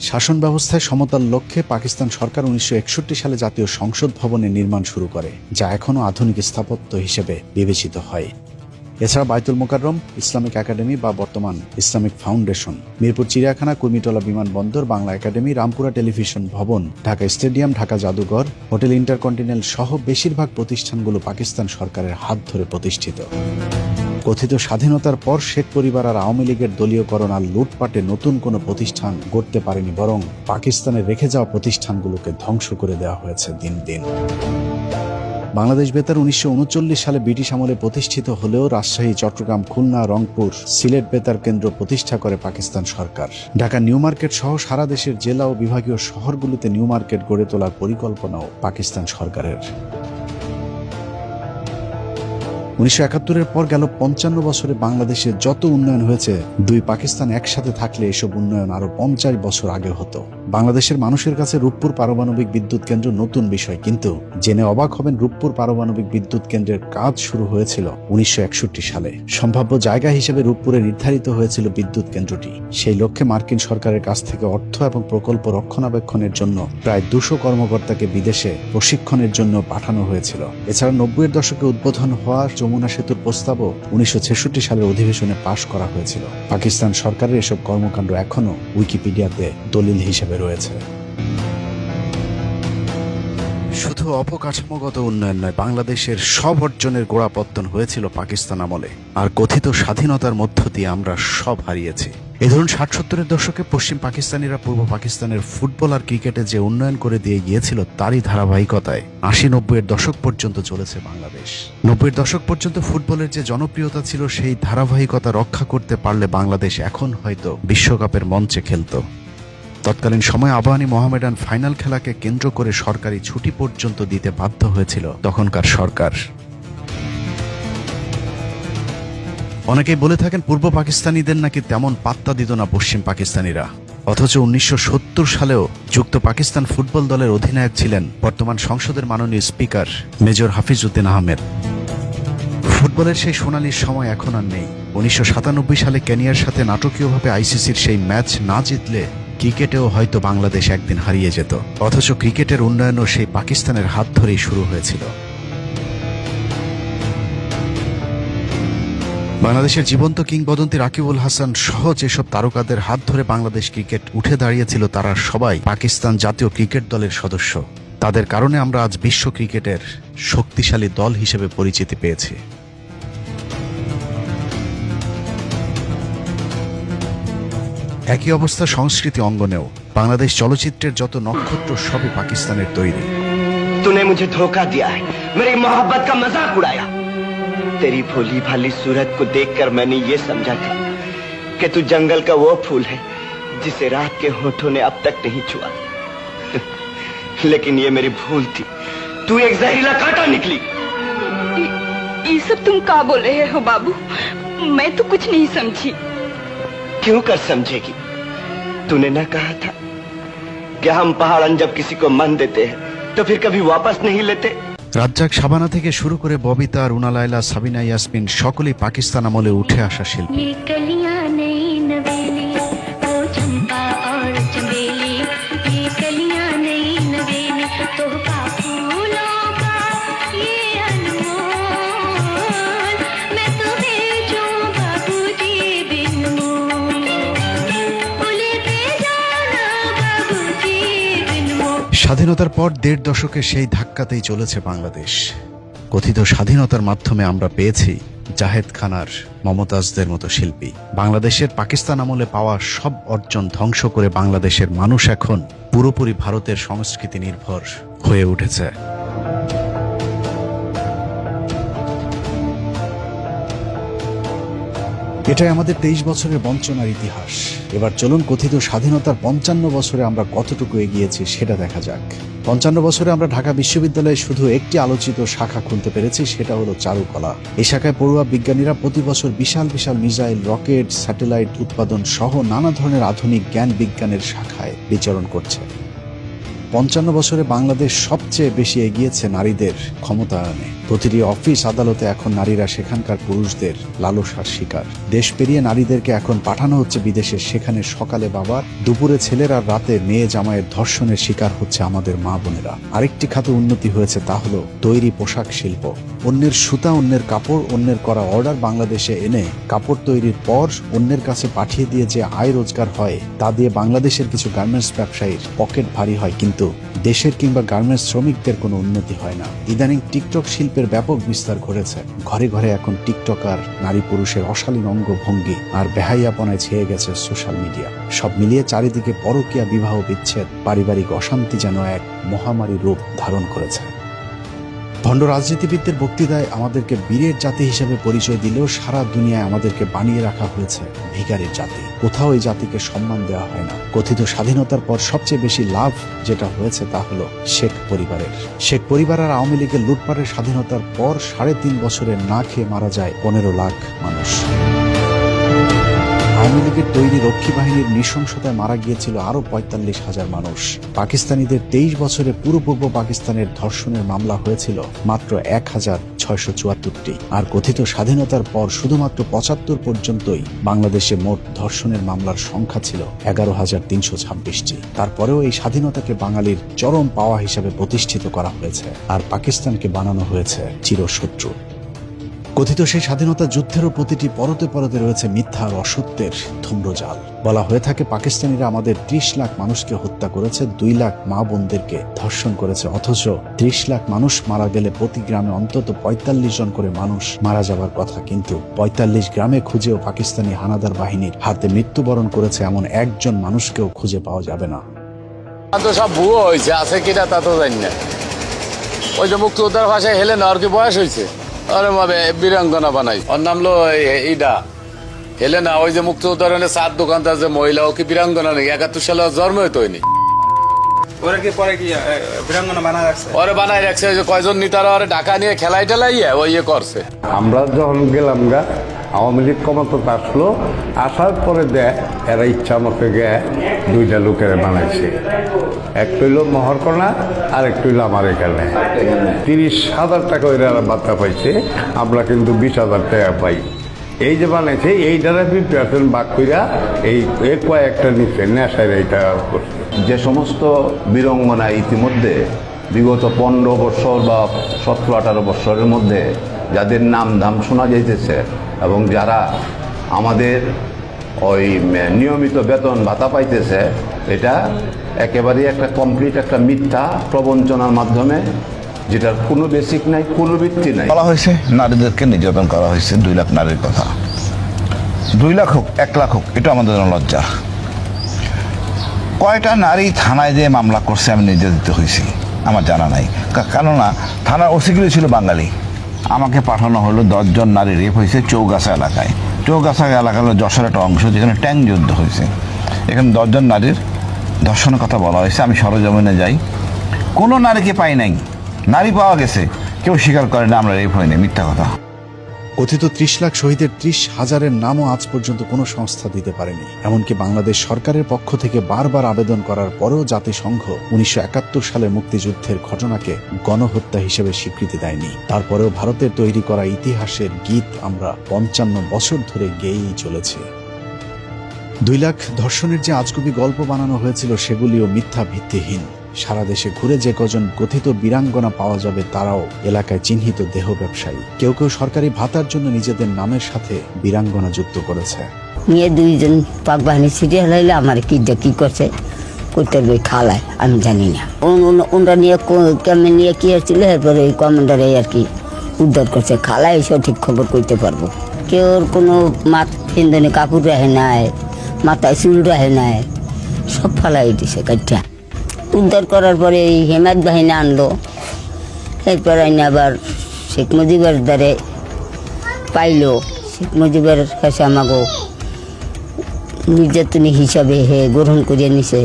শাসন ব্যবস্থায় সমতার লক্ষ্যে পাকিস্তান সরকার 1961 সালে জাতীয় সংসদ ভবনের নির্মাণ শুরু করে, যা এখনও আধুনিক স্থাপত্য হিসেবে বিবেচিত হয়। এছাড়া বাইতুল মোকাররম, ইসলামিক একাডেমি বা বর্তমান ইসলামিক ফাউন্ডেশন, মিরপুর চিড়িয়াখানা, কুর্মিটোলা বিমানবন্দর, বাংলা একাডেমি, রামপুরা টেলিভিশন ভবন, ঢাকা স্টেডিয়াম, ঢাকা জাদুঘর, হোটেল ইন্টারকন্টিনেন্টাল সহ বেশিরভাগ প্রতিষ্ঠানগুলো পাকিস্তান সরকারের হাত ধরে প্রতিষ্ঠিত। কথিত স্বাধীনতার পর শেখ পরিবার আর আওয়ামী লীগের দলীয়করণ আর লুটপাটে নতুন কোনো প্রতিষ্ঠান গড়তে পারেনি, বরং পাকিস্তানে রেখে যাওয়া প্রতিষ্ঠানগুলোকে ধ্বংস করে দেওয়া হয়েছে দিন দিন। বাংলাদেশ বেতার 1939 সালে ব্রিটিশ আমলে প্রতিষ্ঠিত হলেও রাজশাহী, চট্টগ্রাম, খুলনা, রংপুর, সিলেট বেতার কেন্দ্র প্রতিষ্ঠা করে পাকিস্তান সরকার। ঢাকা নিউ মার্কেট সহ সারা দেশের জেলা ও বিভাগীয় শহরগুলোতে নিউ মার্কেট গড়ে তোলার পরিকল্পনাও পাকিস্তান সরকারের। 1971-এর পর গেল 55 বছরে বাংলাদেশে যত উন্নয়ন হয়েছে, দুই পাকিস্তান একসাথে থাকলে এসব উন্নয়ন আরো 50 বছর আগে হতো। বাংলাদেশের মানুষের কাছে রূপপুর পারমাণবিক বিদ্যুৎ কেন্দ্র নতুন বিষয়, কিন্তু জেনে অবাক হবেন রূপপুর পারমাণবিক বিদ্যুৎ কেন্দ্রের কাজ শুরু হয়েছিল 1961 সালে। সম্ভাব্য জায়গা হিসেবে রূপপুরে নির্ধারিত হয়েছিল বিদ্যুৎ কেন্দ্রটি। সেই লক্ষ্যে মার্কিন সরকারের কাছ থেকে অর্থ এবং প্রকল্প রক্ষণাবেক্ষণের জন্য প্রায় 200 কর্মকর্তাকে বিদেশে প্রশিক্ষণের জন্য পাঠানো হয়েছিল। এছাড়া 90-এর দশকে উদ্বোধন হওয়া যমুনা সেতুর প্রস্তাবও 1966 সালের অধিবেশনে পাশ করা হয়েছিল। পাকিস্তান সরকারের এসব কর্মকাণ্ড এখনো উইকিপিডিয়াতে দলিল হিসেবে রয়েছে। শুধু অবকাঠামোগত উন্নয়ন নয়, বাংলাদেশের সব অর্জনের গোড়াপত্তন হয়েছিল পাকিস্তান আমলে, আর কথিত স্বাধীনতার মধ্য দিয়ে আমরা সব হারিয়েছি। এই ধরুন 60-70-এর দশকে পশ্চিম পাকিস্তানিরা পূর্ব পাকিস্তানের ফুটবল আর ক্রিকেটে যে উন্নয়ন করে দিয়ে গিয়েছিল, তারই ধারাবাহিকতায় 80-90-এর দশক পর্যন্ত চলেছে বাংলাদেশ। 90-এর দশক পর্যন্ত ফুটবলের যে জনপ্রিয়তা ছিল, সেই ধারাবাহিকতা রক্ষা করতে পারলে বাংলাদেশ এখন হয়তো বিশ্বকাপের মঞ্চে খেলত। তৎকালীন সময়ে আবাহনী মোহামেডান ফাইনাল খেলাকে কেন্দ্র করে সরকারি ছুটি পর্যন্ত দিতে বাধ্য হয়েছিল তখনকার সরকার। অনেকেই বলে থাকেন পূর্ব পাকিস্তানিদের নাকি তেমন পাত্তা দিত না পশ্চিম পাকিস্তানিরা, অথচ 1970 সালেও যুক্ত পাকিস্তান ফুটবল দলের অধিনায়ক ছিলেন বর্তমান সংসদের মাননীয় স্পিকার মেজর হাফিজউদ্দিন আহমেদ। ফুটবলের সেই সোনালী সময় এখন আর নেই। 1997 সালে কেনিয়ার সাথে নাটকীয়ভাবে আইসিসির সেই ম্যাচ না জিতলে ক্রিকেটেও হয়তো বাংলাদেশ একদিন হারিয়ে যেত, অথচ ক্রিকেটের উন্নয়নও সেই পাকিস্তানের হাত ধরেই শুরু হয়েছিল। বাংলাদেশের জীবন্ত কিংবদন্তি রাকিবুল হাসান সহ যেসব তারকাদের হাত ধরে বাংলাদেশ ক্রিকেট উঠে দাঁড়িয়েছিল, তারা সবাই পাকিস্তান জাতীয় ক্রিকেট দলের সদস্য। তাদের কারণে আমরা আজ বিশ্ব ক্রিকেটের শক্তিশালী দল হিসেবে পরিচিতি পেয়েছি। একই অবস্থা সংস্কৃতি অঙ্গনেও। বাংলাদেশ চলচ্চিত্রের যত নক্ষত্র সবই পাকিস্তানের তৈরি। तूने मुझे धोखा दिया है, मेरी मोहब्बत का मजाक उड़ाया। तेरी भोली भाली सूरत को देखकर मैंने ये समझा था कि तू जंगल का वो फूल है जिसे रात के होठों ने अब तक नहीं छुआ। लेकिन ये मेरी भूल थी, तू एक जहरीला कांटा निकली। ये सब तुम क्या बोल रहे हो बाबू? मैं तो कुछ नहीं समझी। क्यों कर समझेगी? तूने ना कहा था कि हम पहाड़न जब किसी को मन देते हैं तो फिर कभी वापस नहीं लेते। রাজ্জাক, শাবানা থেকে শুরু করে ববিতা, রুনা লায়লা, সাবিনা ইয়াসমিন সকলেই পাকিস্তান আমলে উঠে আসা শিল্পী। স্বাধীনতার পর 1.5 দশকে সেই ধাক্কাতেই চলেছে বাংলাদেশ। কথিত স্বাধীনতার মাধ্যমে আমরা পেয়েছি জাহেদ খান আর মমতাজদের মতো শিল্পী। বাংলাদেশের পাকিস্তান আমলে পাওয়া সব অর্জন ধ্বংস করে বাংলাদেশের মানুষ এখন পুরোপুরি ভারতের সংস্কৃতি নির্ভর হয়ে উঠেছে। এটাই আমাদের 23 বছরের বঞ্চনার ইতিহাস। এবার চলুন কথিত স্বাধীনতার 55 বছরে আমরা কতটুকু এগিয়েছি সেটা দেখা যাক। 55 বছরে আমরা ঢাকা বিশ্ববিদ্যালয়ে শুধু একটি আলোচিত শাখা খুলতে পেরেছি, সেটা হলো চারুকলা। এই শাখায় পড়ুয়া বিজ্ঞানীরা প্রতি বছর বিশাল বিশাল মিসাইল, রকেট, স্যাটেলাইট উৎপাদন সহ নানা ধরনের আধুনিক জ্ঞান বিজ্ঞানের শাখায় বিচরণ করছে। 55 বছরে বাংলাদেশ সবচেয়ে বেশি এগিয়েছে নারীদের ক্ষমতায়নে। প্রতিটি অফিস আদালতে এখন নারীরা সেখানকার পুরুষদের লালসার শিকার। দেশ পেরিয়ে নারীদেরকে এখন পাঠানো হচ্ছে বিদেশে, সেখানে সকালে বাবার, দুপুরে ছেলের আর রাতে মেয়ে জামাইয়ের ধর্ষণের শিকার হচ্ছে আমাদের মা বোনেরা। আরেকটি খাতে উন্নতি হয়েছে, তা হলো তৈরি পোশাক শিল্প। অন্যের সুতা, অন্যের কাপড়, অন্যের করা অর্ডার বাংলাদেশে এনে কাপড় তৈরির পর অন্যের কাছে পাঠিয়ে দিয়ে যে আয় রোজগার হয়, তা দিয়ে বাংলাদেশের কিছু গার্মেন্টস ব্যবসায়ীর পকেট ভারী হয়, কিন্তু দেশের কিংবা গার্মেন্টস শ্রমিকদের কোনো উন্নতি হয় না। ইদানিং টিকটক শিল্পের ব্যাপক বিস্তার ঘটেছে। ঘরে ঘরে এখন টিকটকার, নারী পুরুষের অশালীন অঙ্গভঙ্গি আর বেহাইয়াপনায় ছেয়ে গেছে সোশ্যাল মিডিয়া। সব মিলিয়ে চারিদিকে পরকীয়া, বিবাহ বিচ্ছেদ, পারিবারিক অশান্তি যেন এক মহামারী রূপ ধারণ করেছে। ভণ্ড রাজনীতিবিদদের বক্তৃতায় আমাদেরকে বীরের জাতি হিসেবে পরিচয় দিলেও সারা দুনিয়ায় আমাদেরকে বানিয়ে রাখা হয়েছে ভিখারির জাতি। কোথাও এই জাতিকে সম্মান দেওয়া হয় না। কথিত স্বাধীনতার পর সবচেয়ে বেশি লাভ যেটা হয়েছে তা হলো শেখ পরিবারের। শেখ পরিবার আর আওয়ামী লীগের লুটপাটের স্বাধীনতার পর 3.5 বছরে না খেয়ে মারা যায় 15 লাখ মানুষ। আওয়ামী লীগের তৈরি রক্ষী বাহিনীর নৃশংসতায় মারা গিয়েছিল আরো 45,000 মানুষ। পাকিস্তানিদের 23 বছরে পুরো পূর্ব পাকিস্তানের ধর্ষণের মামলা হয়েছিল মাত্র 1,674টি। আর কথিত স্বাধীনতার পর শুধুমাত্র 75 পর্যন্তই বাংলাদেশে মোট ধর্ষণের মামলার সংখ্যা ছিল 11,326টি। তারপরেও এই স্বাধীনতাকে বাঙালির চরম পাওয়া হিসেবে প্রতিষ্ঠিত করা হয়েছে, আর পাকিস্তানকে বানানো হয়েছে চিরশত্রু। কথিত সেই স্বাধীনতা যুদ্ধেরও প্রতিটি পরতে পরতে রয়েছে মিথ্যা আর অসত্যের ধূম্রজাল। বলা হয়ে থাকে পাকিস্তানিরা আমাদের 30 লাখ মানুষকে হত্যা করেছে, 2 লাখ মা বোনদেরকে ধর্ষণ করেছে। অথচ 30 লাখ মানুষ মারা গেলে প্রতি গ্রামে অন্তত 45 জন করে মানুষ মারা যাবার কথা, কিন্তু 45 গ্রামে খুঁজেও পাকিস্তানি হানাদার বাহিনীর হাতে মৃত্যুবরণ করেছে এমন একজন মানুষকেও খুঁজে পাওয়া যাবে না। সব ভুয়ো হয়েছে, আছে কিনা তা তো জানি না। ওই যে মুক্তিযোদ্ধার ভাষায় হেলেন আর কি বয়স হয়েছে, আরে মাবে বীরাঙ্গনা বানাই। ওর নাম লো এইটা হেলেনা। ওই যে মুক্তিযোদ্ধার চার দোকানদার যে মহিলা, ও কি বীরাঙ্গনা নেই? 71 সালে জন্ম হইতো হয়নি। ওরে বানাই রাখছে। ওই যে কয়জন নেতারা ওরে ঢাকা নিয়ে খেলাই টেলাইয়া ওই ইয়ে করছে। আমরা যখন গেলাম গা, আওয়ামী লীগ ক্ষমতা আসলো, আসার পরে দেখ এরা ইচ্ছা মতো গে 2টা লোকের বানাইছে। একটা হইল মহরকোনা আর একটা হইল আমার এখানে। 30,000 টাকা ওই বার্তা পাইছে, আমরা কিন্তু 20,000 টাকা পাই। এই যে বানাইছে এইটারে 50% বাক কইরা এই কয়েকটা নিচ্ছে নেশায় এইটা করছে। যে সমস্ত বীরঙ্গনা ইতিমধ্যে বিগত 15 বছর বা 17-18 বছরের মধ্যে যাদের নাম ধাম শোনা যাইতেছে এবং যারা আমাদের ওই নিয়মিত বেতন ভাতা পাইতেছে, এটা একেবারেই একটা কমপ্লিট একটা মিথ্যা প্রবঞ্চনার মাধ্যমে, যেটার কোনো বেসিক নাই, কোনো ভিত্তি নাই। বলা হয়েছে নারীদেরকে নির্যাতন করা হয়েছে। 2 লাখ নারীর কথা। 2 লাখ হোক 1 লাখ হোক, এটা আমাদের জন্য লজ্জা। কয়টা নারী থানায় যে মামলা করছে আমি নির্যাতিত হয়েছি আমার জানা নাই, কেননা থানার ওসিগুলি ছিল বাঙালি। আমাকে পাঠানো হলো 10 জন নারী রেপ হয়েছে চৌগাছা এলাকায়। চৌগাছা এলাকা হলো যশোর একটা অংশ, যেখানে ট্যাঙ্ক যুদ্ধ হয়েছে। এখানে 10 জন নারীর ধর্ষণের কথা বলা হয়েছে। আমি সরজমিনে যাই, কোনো নারীকে পাই নাই। নারী পাওয়া গেছে, কেউ স্বীকার করে না আমরা রেপ হয়নি, মিথ্যা কথা। কথিত 30 লাখ শহীদের 30,000-এর নামও আজ পর্যন্ত কোনো সংস্থা দিতে পারেনি। এমনকি বাংলাদেশ সরকারের পক্ষ থেকে বারবার আবেদন করার পরেও জাতিসংঘ 1971 সালের মুক্তিযুদ্ধের ঘটনাকে গণহত্যা হিসেবে স্বীকৃতি দেয়নি। তারপরেও ভারতের তৈরি করা ইতিহাসের গীত আমরা 55 বছর ধরে গেয়েই চলেছি। 2 লাখ ধর্ষণের যে আজগুবি গল্প বানানো হয়েছিল, সেগুলিও মিথ্যা, ভিত্তিহীন। সারা দেশে ঘুরে যে কজন কথিত বীরাঙ্গনা পাওয়া যাবে, তারাও এলাকায় চিহ্নিত দেহ ব্যবসায়ী। কেউ কেউ সরকারি ভাতার জন্য নিজেদের নামের সাথে বীরাঙ্গনা যুক্ত করেছে। নিয়ে 2 জন পাক বাহিনী ছিটে হলাইলে আমার কি করছে করতে বই খালায় আমি জানি না। ওনরা নিয়ে কেমন নিয়ে কি আসছিল, এরপরে ওই কমান্ডারে আর কি উদ্ধার করছে। খালায় সঠিক খবর করতে পারবো। কেউ কোনো ফিন্দনে কাপড় রাখে নাই, মাথায় চুল রাখে নাই, সব ফালাই দিছে কাইটা। উদ্ধার করার পরে এই হেমায়ত বাহিনী আনলো। এরপর আইনে আবার শেখ মুজিবের দ্বারে পাইলো। শেখ মুজিবের কাছে আমাকে নির্যাতনী হিসাবে গ্রহণ করিয়ে নিছে।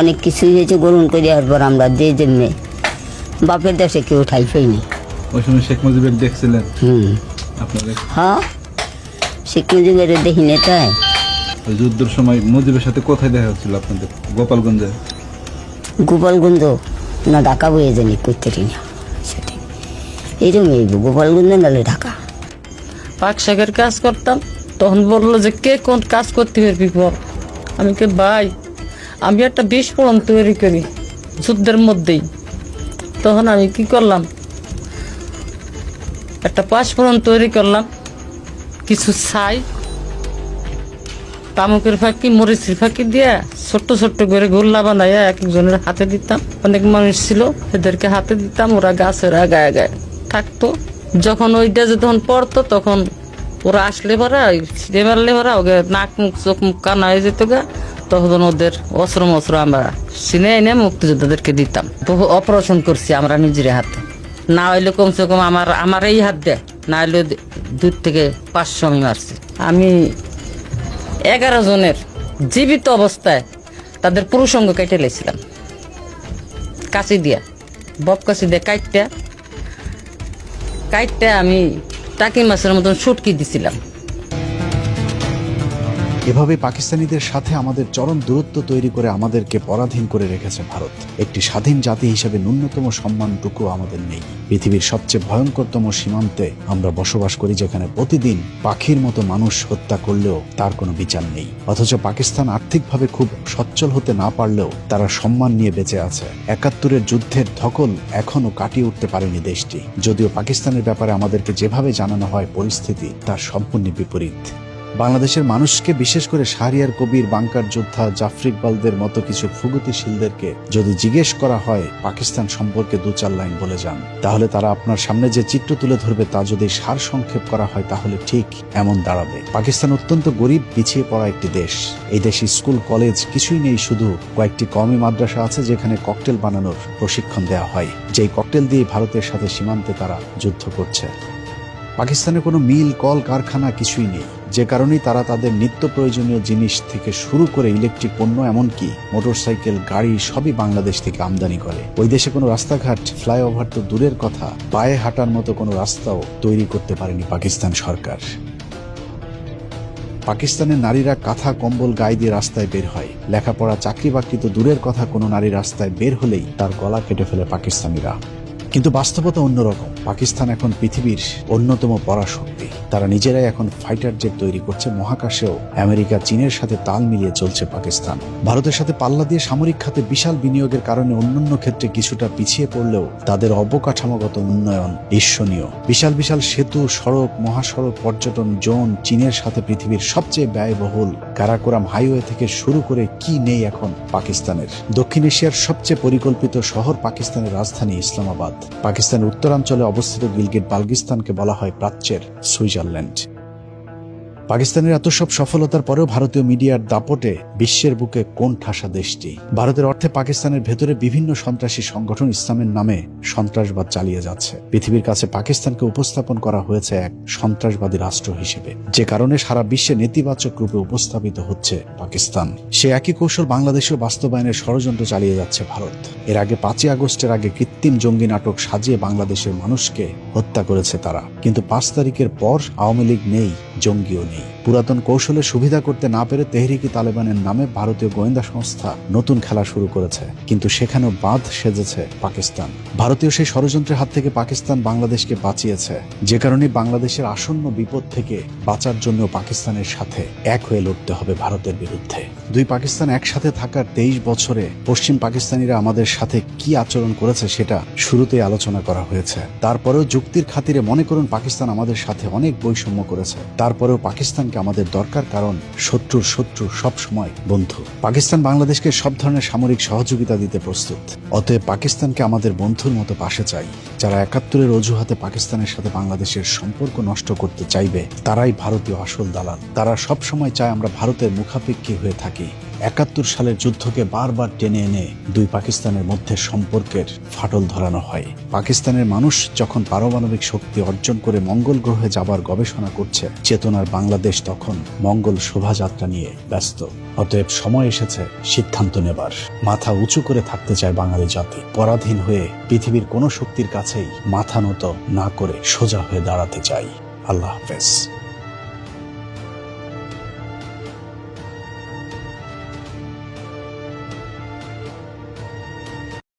অনেক কিছুই হয়েছে গ্রহণ করিয়ার পর আমরা যে জন্যে বাপের দেশে কেউ ঠাই পাইনি। ওই সময় শেখ মুজিবের দেখছিলেন? হ্যাঁ, শেখ মুজিবের দেখিনি। তাই যুদ্ধের সময় মুজিবের সাথে কোথায় দেখা হচ্ছিল আপনাদের? গোপালগঞ্জে? গোপালগঞ্জ না ঢাকা বয়ে জানি করতে না সেটাই। এইরকম এই গোপালগঞ্জ নালে ঢাকা। পাক শাকের কাজ করতাম, তখন বললো যে কে কোন কাজ করতে পারবি বল। আমি কে ভাই আমি একটা বিস্ফোরণ তৈরি করি যুদ্ধের মধ্যেই। তখন আমি কি করলাম, একটা পাঁচফোড়ন তৈরি করলাম, কিছু ছাই, তামুকের ফাঁকি, মরিচের ফাঁকি দিয়ে ছোট্ট ছোট্ট করে গোল্লা বানাইয়া এক একজনের হাতে দিতাম। অনেক মানুষ ছিল, এদেরকে হাতে দিতাম, ওরা গাছের গায়ে গায়ে থাকতো। যখন ওইটা যে তখন পড়তো, তখন ওরা আসলে পরা ছিঁড়ে মারলে পরা ওকে নাক মুখ চোখ মুখ কানা হয়ে যেত গা। তখন ওদের অস্ত্র মস্ত্র আমরা চিনে এনে মুক্তিযোদ্ধাদেরকে দিতাম। বহু অপারেশন করছি আমরা নিজের হাতে, না হইলে কমসে কম আমার এই হাত দেয়, না হইলে 2 থেকে 500 আমি মারছি। আমি 11 জনের জীবিত অবস্থায় তাদের পুরুষঙ্গ কেটে লেছিলাম কাঁচি দিয়া, বব কাঁচি দিয়ে কাইটটা আমি টাকি মাছের মতন শুটকি দিছিলাম। এভাবে পাকিস্তানিদের সাথে আমাদের চরম দূরত্ব তৈরি করে আমাদেরকে পরাধীন করে রেখেছে ভারত। একটি স্বাধীন জাতি হিসেবে ন্যূনতম সম্মানটুকু আমাদের নেই। পৃথিবীর সবচেয়ে ভয়ঙ্করতম সীমান্তে আমরা বসবাস করি, যেখানে প্রতিদিন পাখির মতো মানুষ হত্যা করলেও তার কোনো বিচার নেই। অথচ পাকিস্তান আর্থিকভাবে খুব সচ্ছল হতে না পারলেও তারা সম্মান নিয়ে বেঁচে আছে। 71-এর যুদ্ধের ধকল এখনো কাটিয়ে উঠতে পারেনি দেশটি। যদিও পাকিস্তানের ব্যাপারে আমাদেরকে যেভাবে জানানো হয়, পরিস্থিতি তার সম্পূর্ণ বিপরীত। বাংলাদেশের মানুষকে, বিশেষ করে শাহরিয়ার কবির, বাংকার যোদ্ধা, জাফর ইকবালদের মতো কিছু প্রগতিশীলদেরকে যদি জিজ্ঞেস করা হয় পাকিস্তান সম্পর্কে 2-4 লাইন বলে যান, তাহলে তারা আপনার সামনে যে চিত্র তুলে ধরবে তা যদি সার সংক্ষেপ করা হয় তাহলে ঠিক এমন দাঁড়াবে। পাকিস্তান অত্যন্ত গরিব, পিছিয়ে পড়া একটি দেশ। এই দেশে স্কুল কলেজ কিছুই নেই, শুধু কয়েকটি কওমি মাদ্রাসা আছে যেখানে ককটেল বানানোর প্রশিক্ষণ দেওয়া হয়, যেই ককটেল দিয়ে ভারতের সাথে সীমান্তে তারা যুদ্ধ করছে। পাকিস্তানে কোনো মিল, কল কারখানা কিছুই নেই, যে কারণেই তারা তাদের নিত্য প্রয়োজনীয় জিনিস থেকে শুরু করে ইলেকট্রিক পণ্য, এমনকি মোটরসাইকেল, গাড়ি সবই বাংলাদেশ থেকে আমদানি করে। ওই দেশে কোনো রাস্তাঘাট, ফ্লাইওভার তো দূরের কথা, পায়ে হাঁটার মতো কোনো রাস্তাও তৈরি করতে পারেনি পাকিস্তান সরকার। পাকিস্তানের নারীরা কাঁথা কম্বল গায়ে দিয়ে রাস্তায় বের হয়। লেখাপড়া, চাকরি বাকরি তো দূরের কথা, কোনো নারী রাস্তায় বের হলেই তার গলা কেটে ফেলে পাকিস্তানিরা। কিন্তু বাস্তবতা অন্যরকম। পাকিস্তান এখন পৃথিবীর অন্যতম পরাশক্তি। তারা নিজেরাই এখন ফাইটার জেট তৈরি করছে। মহাকাশেও আমেরিকা, চীনের সাথে তাল মিলিয়ে চলছে পাকিস্তান। ভারতের সাথে পাল্লা দিয়ে সামরিক খাতে বিশাল বিনিয়োগের কারণে অন্যান্য ক্ষেত্রে কিছুটা পিছিয়ে পড়লেও তাদের অবকাঠামোগত উন্নয়ন ঈর্ষণীয়। বিশাল বিশাল সেতু, সড়ক, মহাসড়ক, পর্যটন জোন, চীনের সাথে পৃথিবীর সবচেয়ে ব্যয়বহুল কারাকোরাম হাইওয়ে থেকে শুরু করে কি নেই এখন পাকিস্তানের। দক্ষিণ এশিয়ার সবচেয়ে পরিকল্পিত শহর পাকিস্তানের রাজধানী ইসলামাবাদ। পাকিস্তানের উত্তরাঞ্চলে অবস্থিত গিলগিট বালগিস্তানকে বলা হয় প্রাচ্যের সুইজারল্যান্ড। পাকিস্তানের এত সব সফলতার পরেও ভারতীয় মিডিয়ার দাপটে বিশ্বের বুকে কোন ঠাসা দেশটি। ভারতের অর্থে পাকিস্তানের ভেতরে বিভিন্ন সন্ত্রাসী সংগঠন ইসলামের নামে সন্ত্রাসবাদ চালিয়ে যাচ্ছে। পৃথিবীর কাছে পাকিস্তানকে উপস্থাপন করা হয়েছে এক সন্ত্রাসবাদী রাষ্ট্র হিসেবে, যে কারণে সারা বিশ্বে নেতিবাচক রূপে উপস্থাপিত হচ্ছে পাকিস্তান। সে একই কৌশল বাংলাদেশেও বাস্তবায়নের ষড়যন্ত্র চালিয়ে যাচ্ছে ভারত। এর আগে 5ই আগস্টের আগে কৃত্রিম জঙ্গি নাটক সাজিয়ে বাংলাদেশের মানুষকে হত্যা করেছে তারা। কিন্তু 5 তারিখের পর আওয়ামী লীগ নেই, জঙ্গিও নেই। পুরাতন কৌশলের সুবিধা করতে না পেরে তেহরিকি তালেবানের নামে ভারতীয় গোয়েন্দা সংস্থা নতুন খেলা শুরু করেছে, কিন্তু সেখানেও বাঁধ সেজেছে পাকিস্তান। ভারতীয় সেই ষড়যন্ত্রের হাত থেকে পাকিস্তান বাংলাদেশকে বাঁচিয়েছে, যে কারণে বাংলাদেশের আসন্ন বিপদ থেকে বাঁচার জন্য পাকিস্তানের সাথে এক হয়ে লড়তে হবে ভারতের বিরুদ্ধে। দুই পাকিস্তান একসাথে থাকার 23 বছরে পশ্চিম পাকিস্তানিরা আমাদের সাথে কি আচরণ করেছে সেটা শুরুতেই আলোচনা করা হয়েছে। তারপরেও যুক্তির খাতিরে মনে করুন পাকিস্তান আমাদের সাথে অনেক বৈষম্য করেছে, তারপরেও পাকিস্তানকে আমাদের দরকার, কারণ শত্রুর শত্রু সব সময় বন্ধু। পাকিস্তান বাংলাদেশকে সব ধরনের সামরিক সহযোগিতা দিতে প্রস্তুত। অতএব পাকিস্তানকে আমাদের বন্ধুর মতো পাশে চাই। যারা 71-এর অজুহাতে পাকিস্তানের সাথে বাংলাদেশের সম্পর্ক নষ্ট করতে চাইবে তারাই ভারতীয় আসল দালাল। তারা সব সময় চায় আমরা ভারতের মুখাপেক্ষী হয়ে থাকি। 71 সালের যুদ্ধকে বারবার টেনে এনে দুই পাকিস্তানের মধ্যে সম্পর্কের ফাটল ধরানো হয়। পাকিস্তানের মানুষ যখন পারমাণবিক শক্তি অর্জন করে মঙ্গল গ্রহে যাবার গবেষণা করছে, চেতনার বাংলাদেশ তখন মঙ্গল শোভাযাত্রা নিয়ে ব্যস্ত। অতএব সময় এসেছে সিদ্ধান্ত নেবার। মাথা উঁচু করে থাকতে চায় বাঙালি জাতি। পরাধীন হয়ে পৃথিবীর কোনো শক্তির কাছেই মাথা নত না করে সোজা হয়ে দাঁড়াতে চাই। আল্লাহ হাফেজ।